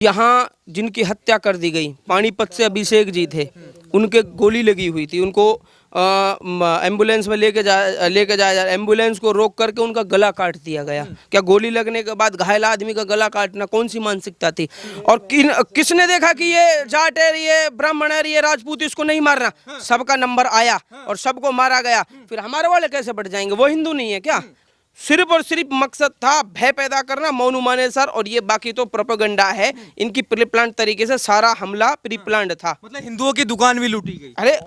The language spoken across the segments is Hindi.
यहाँ जिनकी हत्या कर दी गई, पानीपत से अभिषेक जी थे, उनके गोली लगी हुई थी, उनको एम्बुलेंस में लेके जाया एम्बुलेंस को रोक करके उनका गला काट दिया गया। क्या गोली लगने के बाद घायल आदमी का गला काटना कौन सी मानसिकता थी? और किसने देखा कि ये जाट है, ये ब्राह्मण है, ये राजपूत, इसको नहीं मारना? सबका नंबर आया और सबको मारा गया। फिर हमारे वाले कैसे बढ़ जाएंगे? वो हिंदू नहीं है क्या? सिर्फ और सिर्फ मकसद था भय पैदा करना, मोनू मानेसर, और ये बाकी तो प्रोपेगेंडा है। इनकी प्री प्लान तरीके से सारा हमला प्री प्लान्ड था। मतलब हिंदुओं की दुकान भी लूटी गई। अरे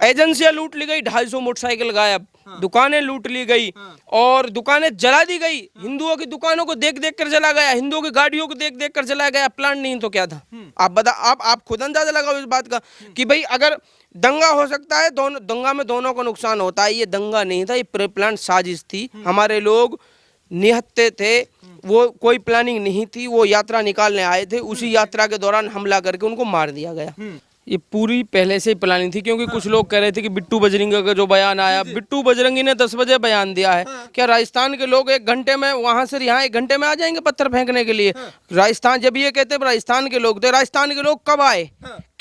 एजेंसियां लूट ली गई, 250 मोटरसाइकिल गायब, दुकानें लूट ली गई और दुकानें जला दी गई। हिंदुओं की दुकानों को देख देख कर जला गया, हिंदुओं की गाड़ियों को देख देख कर जला गया। प्लान नहीं तो क्या था? आप बता, आप खुद अंदाजा लगाओ इस बात का कि भाई अगर दंगा हो सकता है, दोनों दंगा में दोनों को नुकसान होता है। ये दंगा नहीं था, ये प्री प्लान साजिश थी। हमारे लोग निहत्ते थे, वो कोई प्लानिंग नहीं थी। वो यात्रा निकालने आए थे, उसी यात्रा के दौरान हमला करके उनको मार दिया गया। ये पूरी पहले से ही प्लानिंग थी, क्योंकि कुछ लोग कह रहे थे कि बिट्टू बजरंगी का जो बयान आया, बिट्टू बजरंगी ने 10 बजे बयान दिया है। क्या राजस्थान के लोग 1 घंटे में वहां से यहाँ 1 घंटे में आ जाएंगे पत्थर फेंकने के लिए? राजस्थान जब ये कहते राजस्थान के लोग, तो राजस्थान के लोग कब आए?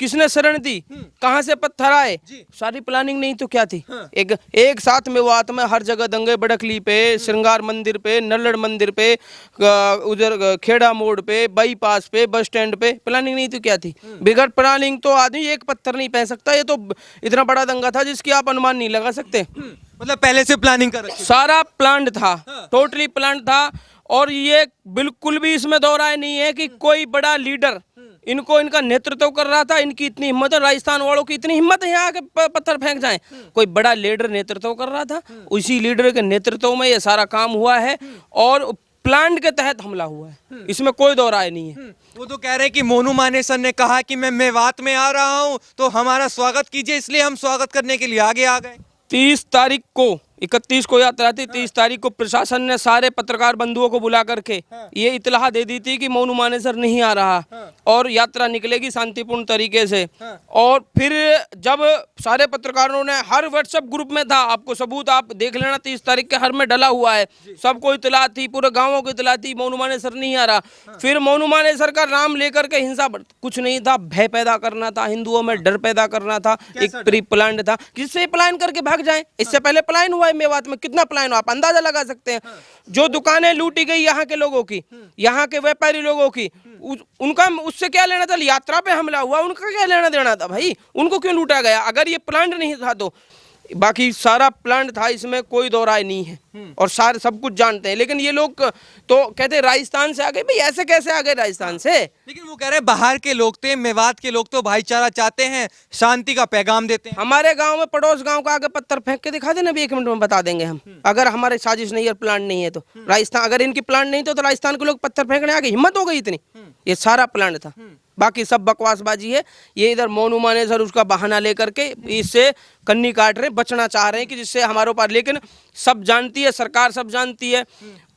किसने शरण दी? कहां से पत्थर आए? सारी प्लानिंग नहीं तो क्या थी? एक साथ में वो आत्मा हर जगह दंगे, बड़कली पे, श्रृंगार मंदिर पे, नल्लड़ मंदिर पे, उधर खेड़ा मोड़ पे, बाईपास पे, बस स्टैंड पे, प्लानिंग नहीं तो क्या थी? बिगड़ प्लानिंग तो आदमी एक पत्थर नहीं फेंक सकता। ये तो इतना बड़ा दंगा था जिसकी आप अनुमान नहीं लगा सकते। मतलब पहले से प्लानिंग कर रखी थी। सारा प्लान था, टोटली प्लान था। और ये बिल्कुल भी इसमें दो राय नहीं है कि कोई बड़ा लीडर इनका नेतृत्व कर रहा था। इनकी इतनी हिम्मत है, राजस्थान वालों की इतनी हिम्मत है यहाँ आके पत्थर फेंक जाएं। कोई बड़ा लीडर नेतृत्व कर रहा था, उसी लीडर के नेतृत्व में ये सारा काम हुआ है और प्लान के तहत हमला हुआ है। इसमें कोई दो राय नहीं है। वो तो कह रहे हैं कि मोनू मानेसर ने कहा कि मैं मेवात में आ रहा हूँ तो हमारा स्वागत कीजिए, इसलिए हम स्वागत करने के लिए आगे आ गए। 30 तारीख को, 31 को यात्रा थी, 30 तारीख को प्रशासन ने सारे पत्रकार बंधुओं को बुला करके ये इत्तला दे दी थी कि मोनू मानेसर नहीं आ रहा और यात्रा निकलेगी शांतिपूर्ण तरीके से। और फिर जब सारे पत्रकारों ने, हर व्हाट्सएप ग्रुप में था, आपको सबूत आप देख लेना, 30 तारीख के हर में डला हुआ है, सबको इत्तला थी, पूरे गाँवों को इत्तला थी मोनू मानेसर नहीं आ रहा। फिर मोनू मानेसर का नाम लेकर के हिंसा, कुछ नहीं था, भय पैदा करना था, हिंदुओं में डर पैदा करना था, एक प्री प्लान था जिससे प्लान करके भाग जाए। इससे पहले प्लान हुआ है मेवात में, कितना प्लान हो आप अंदाजा लगा सकते हैं। जो दुकानें लूटी गई यहाँ के लोगों की, यहाँ के व्यापारी लोगों की, उनका उससे क्या लेना था? यात्रा पे हमला हुआ, उनका क्या लेना देना था भाई? उनको क्यों लूटा गया? अगर ये प्लान नहीं था तो बाकी सारा प्लान था, इसमें कोई दो राय नहीं है और सारे सब कुछ जानते हैं। लेकिन ये लोग तो कहते हैं राजस्थान से आ गए। भाई ऐसे कैसे आ गए राजस्थान से? लेकिन वो कह रहे हैं बाहर के लोग थे, मेवात के लोग तो भाईचारा चाहते हैं, शांति का पैगाम देते हैं। हमारे गांव में पड़ोस गांव का आगे पत्थर फेंक के दिखा देना, भी 1 मिनट में बता देंगे हम। अगर हमारे साजिश नहीं है, प्लान नहीं है तो राजस्थान, अगर इनकी प्लान नहीं तो राजस्थान के लोग पत्थर फेंकने आगे हिम्मत हो गई इतनी? ये सारा प्लान था, बाकी सब बकवासबाजी है। ये इधर मोनू मानेसर उसका बहाना लेकर के इससे कन्नी काट रहे, बचना चाह रहे हैं कि जिससे हमारे ऊपर, लेकिन सब जानती है सरकार, सब जानती है।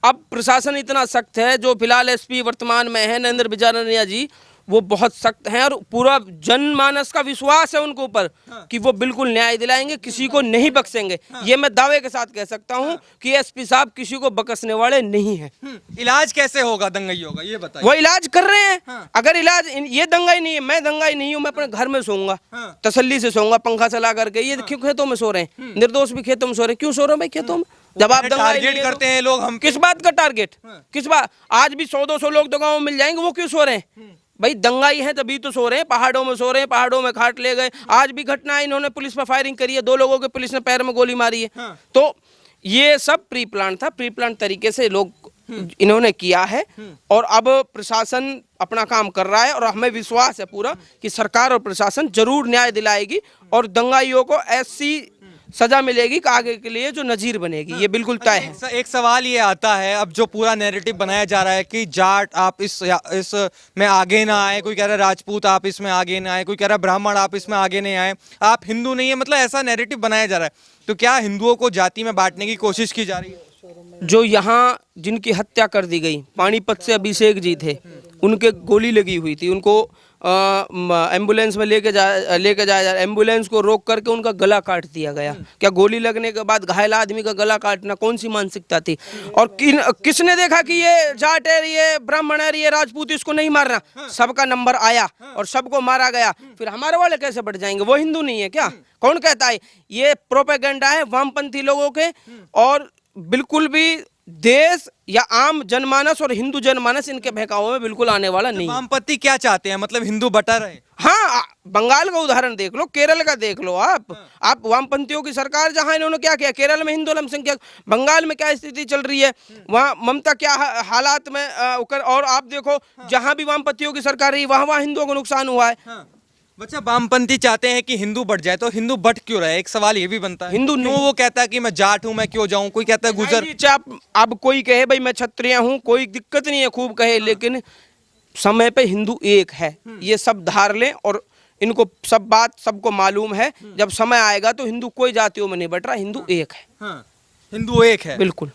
अब प्रशासन इतना सख्त है, जो फिलहाल एसपी वर्तमान में है नरेंद्र बिजारनिया जी, वो बहुत सख्त हैं और पूरा जनमानस का विश्वास है उनके ऊपर कि वो बिल्कुल न्याय दिलाएंगे, किसी को नहीं बख्शेंगे। ये मैं दावे के साथ कह सकता हूँ कि एसपी साहब किसी को बख्शने वाले नहीं हैं। इलाज कैसे होगा दंगाइयों का, ये बताइए। वो इलाज कर रहे हैं। अगर इलाज, ये दंगाई नहीं है, मैं दंगाई नहीं हूँ, मैं अपने घर में सोऊंगा, तसल्ली से सोऊंगा, पंखा चला करके। ये क्यों खेतों में सो रहे हैं? निर्दोष भी खेतों में सो रहे हैं। क्यों सो रहे हैं भाई खेतों में? जब आप टारगेट करते हैं लोग, हम किस बात का टारगेट? किस बात? आज भी 100-200 लोग तो गाँव में मिल जाएंगे, वो क्यों सो रहे हैं भाई? दंगाई है तभी तो सो रहे हैं, पहाड़ों में सो रहे हैं, पहाड़ों में खाट ले गए। आज भी घटना है, इन्होंने पुलिस पर फायरिंग करी है, 2 लोगों के पुलिस ने पैर में गोली मारी है। तो ये सब प्री प्लान था, प्री प्लान तरीके से लोग इन्होंने किया है और अब प्रशासन अपना काम कर रहा है और हमें विश्वास है पूरा कि सरकार और प्रशासन जरूर न्याय दिलाएगी और दंगाइयों को ऐसी सजा मिलेगी कि आगे के लिए जो नजीर बनेगी, ये बिल्कुल तय है। एक सवाल ये आता है, अब जो पूरा नैरेटिव बनाया जा रहा है कि जाट आप इस में आगे ना आए, कोई कह रहा है राजपूत आप इसमें आगे ना आए, कोई कह रहा है ब्राह्मण आप इसमें आगे नहीं आए, आप हिंदू नहीं है, मतलब ऐसा नैरेटिव बनाया जा रहा है। तो क्या हिंदुओं को जाति में बांटने की कोशिश की जा रही है? जो यहाँ जिनकी हत्या कर दी गई, पानीपत से अभिषेक जी थे, उनके गोली लगी हुई थी, उनको एम्बुलेंस में लेके जाया एम्बुलेंस को रोक करके उनका गला काट दिया गया। क्या गोली लगने के बाद घायल आदमी का गला काटना कौन सी मानसिकता थी? और किसने देखा कि ये जाट है, ये ब्राह्मण है, ये राजपूत, इसको नहीं मारना? सबका नंबर आया और सबको मारा गया। फिर हमारे वाले कैसे बढ़ जाएंगे? वो हिंदू नहीं है क्या? कौन कहता है? ये प्रोपेगेंडा है वामपंथी लोगों के, और बिल्कुल भी देश या आम जनमानस और हिंदू जनमानस इनके बहकावे में बिल्कुल आने वाला नहीं है। वामपंथी क्या चाहते हैं, मतलब हिंदू बटा रहे? हाँ, बंगाल का उदाहरण देख लो, केरल का देख लो आप वामपंथियों की सरकार जहां इन्होंने क्या किया, केरल में हिंदू अल्पसंख्यक, बंगाल में क्या स्थिति चल रही है, वहां ममता क्या हालात में और आप देखो जहां भी वामपंथियों की सरकार रही वहां हिंदुओं को नुकसान हुआ है। अच्छा, वामपंथी चाहते हैं कि हिंदू बढ़ जाए, तो हिंदू बढ़ क्यों रहे? एक सवाल ये भी बनता है। हिंदू क्यों वो कहता है कि मैं जाट हूं, मैं क्यों जाऊं? कोई कहता है गुजर। अब कोई कहे भाई मैं क्षत्रिय हूं, कोई दिक्कत नहीं है, खूब कहे, लेकिन समय पे हिंदू एक है, ये सब धार लें। और इनको सब बात सबको मालूम है, जब समय आएगा तो हिंदू कोई जातियों में नहीं बट रहा, हिंदू एक है। हिंदू एक है, बिल्कुल।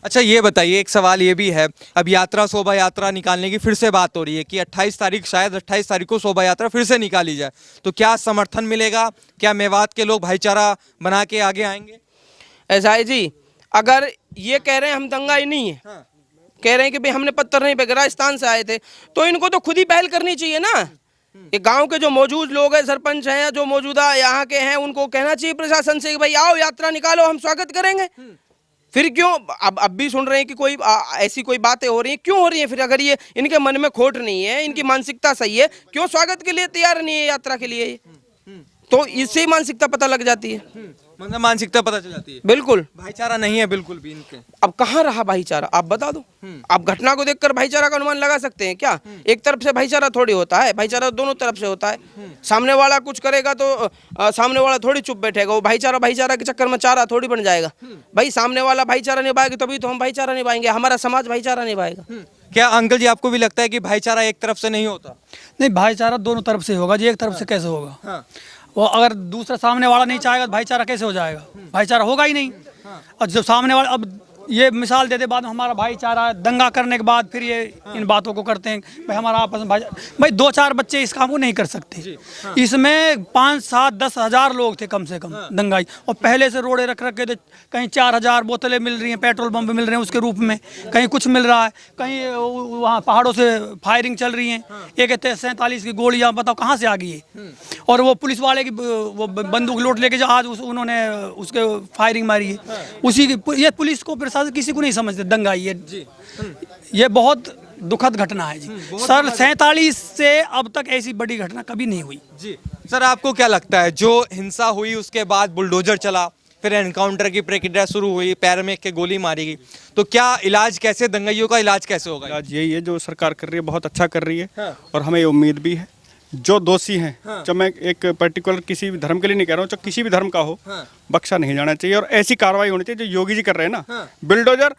अच्छा, ये बताइए, एक सवाल ये भी है, अब यात्रा शोभा यात्रा निकालने की फिर से बात हो रही है कि 28 तारीख, शायद 28 तारीख को शोभा यात्रा फिर से निकाली जाए, तो क्या समर्थन मिलेगा? क्या मेवात के लोग भाईचारा बना के आगे आएंगे? ऐसा है जी, अगर ये कह रहे हैं हम दंगाई नहीं है, कह रहे हैं कि भाई हमने पत्थर नहीं फेंके, राजस्थान से आए थे, तो इनको तो खुद ही पहल करनी चाहिए ना। ये गांव के जो मौजूद लोग हैं, सरपंच हैं, जो मौजूदा यहाँ के हैं, उनको कहना चाहिए प्रशासन से कि भाई आओ यात्रा निकालो, हम स्वागत करेंगे। फिर क्यों अब भी सुन रहे हैं कि कोई ऐसी कोई बातें हो रही हैं? क्यों हो रही हैं? फिर अगर ये इनके मन में खोट नहीं है, इनकी मानसिकता सही है, क्यों स्वागत के लिए तैयार नहीं है यात्रा के लिए? तो इससे ही मानसिकता पता लग जाती है, मतलब मानसिकता पता चल जाती है। बिल्कुल भाईचारा नहीं है बिल्कुल भी इनके। अब कहाँ रहा भाईचारा? आप बता दो। आप घटना को देखकर भाईचारा का अनुमान लगा सकते हैं क्या? एक तरफ से भाईचारा थोड़ी होता है, भाईचारा दोनों तरफ से होता है। सामने वाला कुछ करेगा तो सामने वाला थोड़ी चुप बैठेगा, वो भाईचारा के चक्कर में चारा थोड़ी बन जाएगा। भाई सामने वाला भाईचारा निभाएगा तभी तो हम भाईचारा निभाएंगे, हमारा समाज भाईचारा निभाएगा। क्या अंकल जी, आपको भी लगता है कि भाईचारा एक तरफ से नहीं होता? नहीं, भाईचारा दोनों तरफ से होगा जी, एक तरफ से कैसे होगा? वो अगर दूसरा सामने वाला नहीं चाहेगा तो भाईचारा कैसे हो जाएगा? भाईचारा होगा ही नहीं। और जब सामने वाला, अब ये मिसाल देते बाद में हमारा भाईचारा, दंगा करने के बाद फिर ये इन बातों को करते हैं भाई हमारा आपस में भाई 2-4 बच्चे इस काम को नहीं कर सकते। इसमें 5-7-10 हज़ार लोग थे कम से कम दंगाई, और पहले से रोड़े रख रखे थे, कहीं 4000 बोतलें मिल रही हैं, पेट्रोल पंप मिल रहे हैं उसके रूप में, कहीं कुछ मिल रहा है, कहीं वहाँ पहाड़ों से फायरिंग चल रही है। ये कहते हैं 47 की गोलियाँ, बताओ कहाँ से आ गई है? और वो पुलिस वाले की वो बंदूक लौट लेके जो आज उन्होंने उसके फायरिंग मारी है, उसी की ये पुलिस को प्रशासन किसी को नहीं समझते दंगाई। ये बहुत दुखद घटना है जी। सर 47 से अब तक ऐसी बड़ी घटना कभी नहीं हुई जी। सर आपको क्या लगता है, जो हिंसा हुई उसके बाद बुलडोजर चला, फिर एनकाउंटर की प्रक्रिया शुरू हुई, पैर में एक के गोली मारी गई, तो क्या इलाज कैसे, दंगाइयों का इलाज कैसे होगा? इलाज यही है जो सरकार कर रही है, बहुत अच्छा कर रही है। और हमें ये उम्मीद भी है जो दोषी हैं, जब मैं एक पर्टिकुलर किसी भी धर्म के लिए नहीं कह रहा हूँ, जो किसी भी धर्म का हो, बख्शा नहीं जाना चाहिए। और ऐसी कार्रवाई होनी चाहिए जो योगी जी कर रहे हैं ना, बुलडोजर,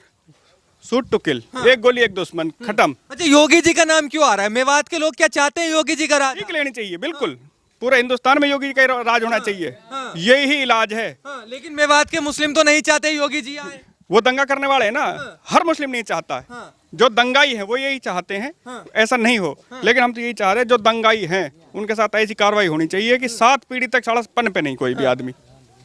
शूट टू किल, एक गोली एक दुश्मन, खत्म। अच्छा, योगी जी का नाम क्यों आ रहा है? मेवात के लोग क्या चाहते हैं योगी जी का राज? ठीक लेनी चाहिए, बिल्कुल पूरे हिंदुस्तान में योगी जी का राज होना चाहिए, यही इलाज है। लेकिन मेवात के मुस्लिम तो नहीं चाहते योगी जी आए। वो दंगा करने वाले हैं ना, हर मुस्लिम नहीं चाहता है, जो दंगाई है वो यही चाहते हैं ऐसा नहीं हो। लेकिन हम तो यही चाह रहे हैं जो दंगाई हैं उनके साथ ऐसी कार्रवाई होनी चाहिए कि 7 पीढ़ी तक साला पन पे नहीं कोई भी आदमी,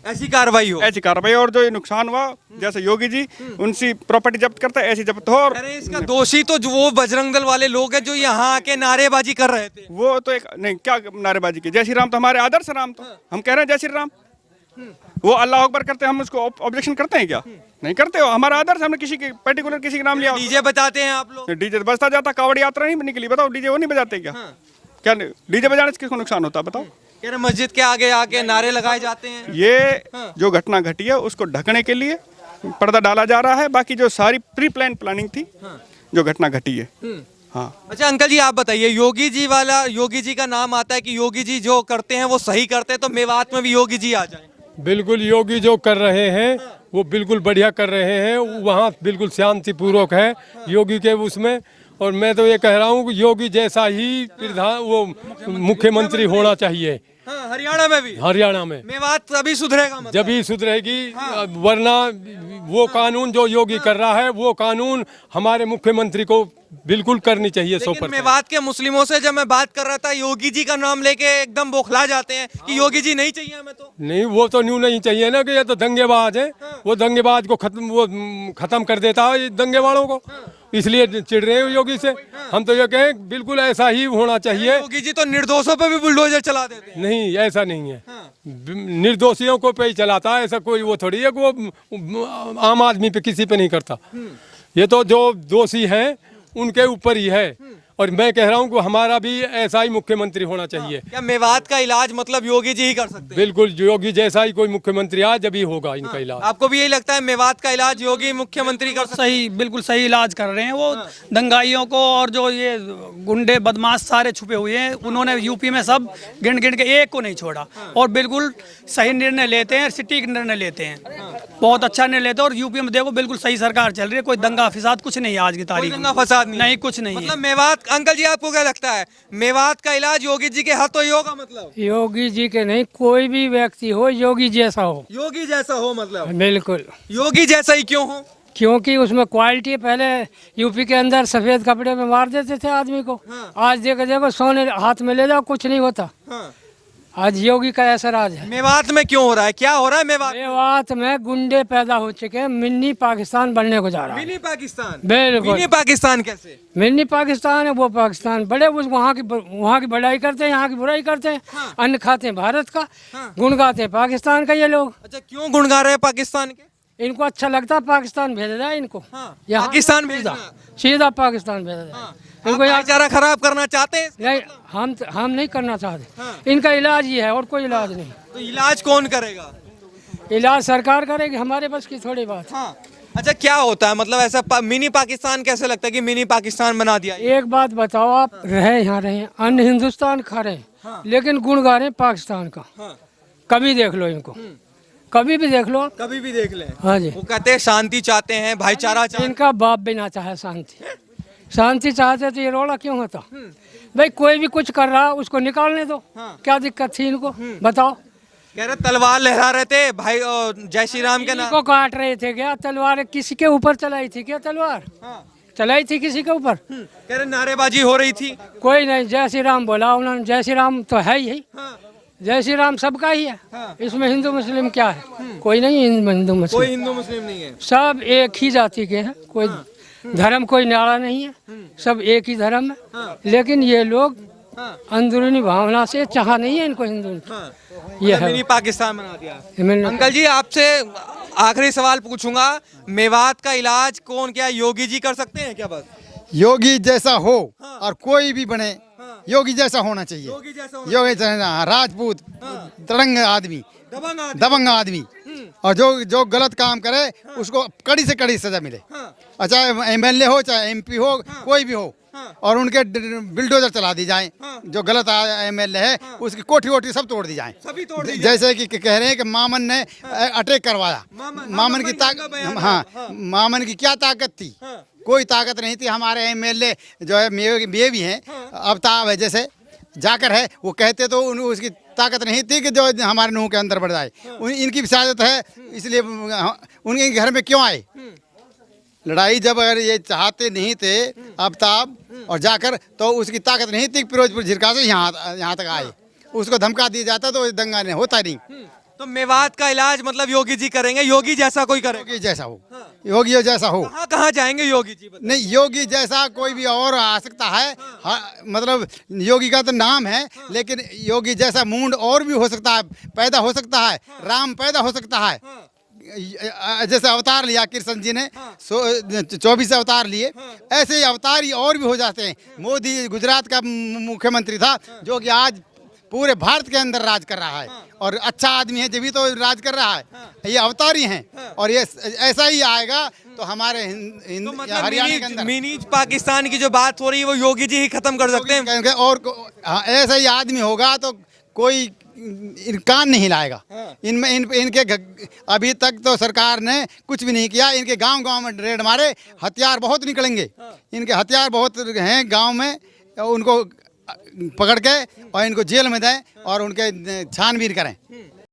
ऐसी कार्रवाई हो, ऐसी कार्रवाई। और जो ये नुकसान हुआ, जैसे योगी जी उनकी प्रॉपर्टी जब्त करता है, ऐसी जब्त हो। और अरे इसका दोषी तो जो वो बजरंग दल वाले लोग हैं जो यहाँ आके नारेबाजी कर रहे थे। वो तो एक नहीं, क्या नारेबाजी की? जय श्री राम तो हमारे आदर्श राम, तो हम कह रहे हैं जय श्री राम। वो अल्लाह अकबर करते हैं, हम उसको ऑब्जेक्शन करते हैं क्या? नहीं करते हो। हमारा आदर्श, हमने किसी के पर्टिकुलर किसी का नाम लिया। डीजे बजाते हैं आप लोग? डीजे बजता जाता, कावड़ यात्रा नहीं निकली, बताओ डीजे वो नहीं बजाते क्या? क्या डीजे बजाने से किसको नुकसान होता है बताओ? कह रहे मस्जिद के आगे आके नारे लगाए जाते हैं। ये जो घटना घटी है उसको ढकने के लिए पर्दा डाला जा रहा है, बाकी जो सारी प्री प्लानिंग थी जो घटना घटी है। हाँ। अच्छा अंकल जी, आप बताइए, योगी जी का नाम आता है कि योगी जी जो करते हैं वो सही करते हैं, तो मेवात में भी योगी जी आ जाए? बिल्कुल, योगी जो कर रहे हैं वो बिल्कुल बढ़िया कर रहे हैं, वहाँ बिल्कुल शांतिपूर्वक है योगी के उसमें। और मैं तो ये कह रहा हूँ कि योगी जैसा ही प्रधान वो मुख्यमंत्री होना चाहिए। हाँ, हरियाणा में भी, हरियाणा में मेवात तभी सुधरेगा, मतलब। जब ही सुधरेगी। वरना वो कानून जो योगी कर रहा है वो कानून हमारे मुख्यमंत्री को बिल्कुल करनी चाहिए 100%। लेकिन मेवात के मुस्लिमों से जब मैं बात कर रहा था, योगी जी का नाम लेके एकदम बौखला जाते हैं कि योगी जी नहीं चाहिए हमें। तो नहीं, वो तो न्यू नहीं चाहिए ना, कि ये तो दंगेबाज है। वो दंगेबाज को खत्म कर देता है ये दंगे वालों को, इसलिए चिढ़ रहे हैं योगी से। हम तो ये कहें बिल्कुल ऐसा ही होना चाहिए। योगी जी तो निर्दोषों पे भी बुलडोजर चला देते हैं। नहीं, ऐसा नहीं है। निर्दोषियों को पे ही चलाता है, ऐसा कोई वो थोड़ी है कि वो आम आदमी पे किसी पे नहीं करता। ये तो जो दोषी हैं उनके ऊपर ही है। और मैं कह रहा हूँ कि हमारा भी ऐसा ही मुख्यमंत्री होना चाहिए। क्या मेवात का इलाज मतलब योगी जी ही कर सकते हैं? बिल्कुल, योगी जैसा ही कोई मुख्यमंत्री आए जब ही होगा इनका इलाज। आपको भी यही लगता है मेवात का इलाज योगी मुख्यमंत्री कर सकते सही, बिल्कुल सही इलाज कर रहे हैं वो। दंगाइयों को और जो ये गुंडे बदमाश सारे छुपे हुए हैं, उन्होंने यूपी में सब गिन गिन के एक को नहीं छोड़ा। और बिल्कुल सही निर्णय लेते हैं, सटीक निर्णय लेते हैं, बहुत अच्छा निर्णय लेते हैं। और यूपी में देखो बिल्कुल सही सरकार चल रही है, कोई दंगा फिसाद कुछ नहीं है आज की तारीख में। दंगा फसाद नहीं? नहीं, कुछ नहीं है। मतलब मेवात, अंकल जी आपको क्या लगता है मेवात का इलाज योगी जी के हाथों ही होगा? मतलब योगी जी के नहीं, कोई भी व्यक्ति हो योगी जैसा हो। योगी जैसा हो मतलब? बिल्कुल, योगी जैसा ही क्यों हो? क्योंकि उसमें क्वालिटी है। पहले यूपी के अंदर सफेद कपड़े में मार देते थे आदमी को। आज देखो देखो, सोने हाथ में ले जाओ कुछ नहीं होता। आज योगी का ऐसा राज है। मेवात में क्यों हो रहा है? क्या हो रहा है मेवात? मेवात में गुंडे पैदा हो चुके हैं, मिनी पाकिस्तान बनने को जा रहा है। मिनी पाकिस्तान? बिल्कुल। मिनी पाकिस्तान कैसे? मिनी पाकिस्तान है वो पाकिस्तान, बड़े उस वहाँ की बढ़ाई करते हैं, यहाँ की बुराई करते हैं। अन्न खाते हैं भारत का, गुण गाते हैं पाकिस्तान का। ये लोग अच्छा, क्यों गुण गा रहे हैं पाकिस्तान के? इनको अच्छा लगता है पाकिस्तान भेजा जाए इनको। यहाँ पाकिस्तान भेजना? सीधा पाकिस्तान भेजा जाए इनको। यहाँ भाईचारा खराब करना चाहते हैं? नहीं, हम नहीं करना चाहते। इनका इलाज ये है और कोई इलाज नहीं। तो इलाज कौन करेगा? इलाज सरकार करेगी, हमारे बस की थोड़ी बात। अच्छा, क्या होता है मतलब ऐसा मिनी पाकिस्तान कैसे लगता है कि मिनी पाकिस्तान बना दिया? एक बात बताओ, आप यहाँ रहे, अन्न हिंदुस्तान खा रहे हैं, लेकिन गुण गा रहे हैं पाकिस्तान का। कभी देख लो इनको, कभी भी देख लो। कभी भी देख लें। हाँ जी, वो कहते हैं शांति चाहते हैं, भाईचारा चाहते हैं। इनका बाप भी ना चाहे शांति। शांति चाहते तो ये रोड़ा क्यों होता? भाई कोई भी कुछ कर रहा उसको निकालने दो। क्या दिक्कत थी इनको, बताओ? कह रहे तलवार लहरा रहे थे भाई, जय श्री राम के नाम को काट रहे थे क्या? तलवार किसी के ऊपर चलाई थी क्या? तलवार चलाई थी किसी के ऊपर? कह रहे नारेबाजी हो रही थी। कोई नहीं, जय श्री राम बोला उन्होंने। जय श्री राम तो है ही, जय श्री राम सबका ही है। इसमें हिंदू मुस्लिम क्या है? कोई नहीं हिंदू कोई मुस्लिम, हिंदू मुस्लिम नहीं है। सब एक ही जाति के हैं। कोई धर्म कोई न्यारा नहीं है, सब एक ही धर्म है। लेकिन ये लोग अंदरूनी भावना से चाह नहीं है इनको हिंदू। ये है मिनी पाकिस्तान बना दिया। मैंने- अंकल जी आपसे आखिरी सवाल पूछूंगा, मेवात का इलाज कौन, क्या योगी जी कर सकते हैं क्या? बस योगी जैसा हो और कोई भी बने, योगी जैसा होना चाहिए। योगी जैसा होना योगी जैसा राजपूत, तड़ंग आदमी, दबंग आदमी। दबंग आदमी, और जो गलत काम करे उसको कड़ी से कड़ी सजा मिले। चाहे एमएलए हो चाहे एमपी हो, कोई भी हो, और उनके बिल्डोजर चला दी जाए। जो गलत एमएलए है उसकी कोठी वोठी सब तोड़ दी जाए। सभी तोड़ दी जाए। जैसे कि कह रहे हैं कि मामन ने अटैक करवाया। मामन की ताकत, हाँ, मामन की क्या ताकत थी? कोई ताकत नहीं थी। हमारे एमएलए जो है ये भी हैं, अवताब है जैसे जाकर है, वो कहते तो उसकी ताकत नहीं थी कि जो हमारे नूह के अंदर बढ़ जाए। इनकी भी साजिश है, इसलिए उनके घर में क्यों आए? लड़ाई जब अगर ये चाहते नहीं थे अवताब और जाकर, तो उसकी ताकत नहीं थी फिरोजपुर झिरका से यहाँ तक आए। उसको धमका दिया जाता तो दंगा नहीं होता नहीं। तो मेवात का इलाज मतलब योगी जी करेंगे, योगी जैसा कोई करेगा? योगी जैसा हो, योगी जैसा हो। कहाँ कहाँ जाएंगे योगी जी? नहीं, योगी जैसा कोई भी और आ सकता है। मतलब योगी का तो नाम है, लेकिन योगी जैसा मूड और भी हो सकता है, पैदा हो सकता है। राम पैदा हो सकता है। जैसे अवतार लिया कृष्ण जी ने, 24 अवतार लिए, ऐसे ही अवतार ही और भी हो जाते हैं। मोदी गुजरात का मुख्यमंत्री था, जो कि आज पूरे भारत के अंदर राज कर रहा है, और अच्छा आदमी है जब तो राज कर रहा है। ये अवतारी हैं, और ये ऐसा ही आएगा तो हमारे तो मतलब हरियाणा के अंदर मिनी पाकिस्तान की जो बात हो रही है वो योगी जी ही खत्म कर सकते हैं। और ऐसा ही आदमी होगा तो कोई कान नहीं हिलाएगा। इनमें इनके अभी तक तो सरकार ने कुछ भी नहीं किया। इनके गांव में रेड मारे, हथियार बहुत निकलेंगे। इनके हथियार बहुत हैं गांव में, उनको पकड़ के और इनको जेल में दें और उनके छानबीन करें।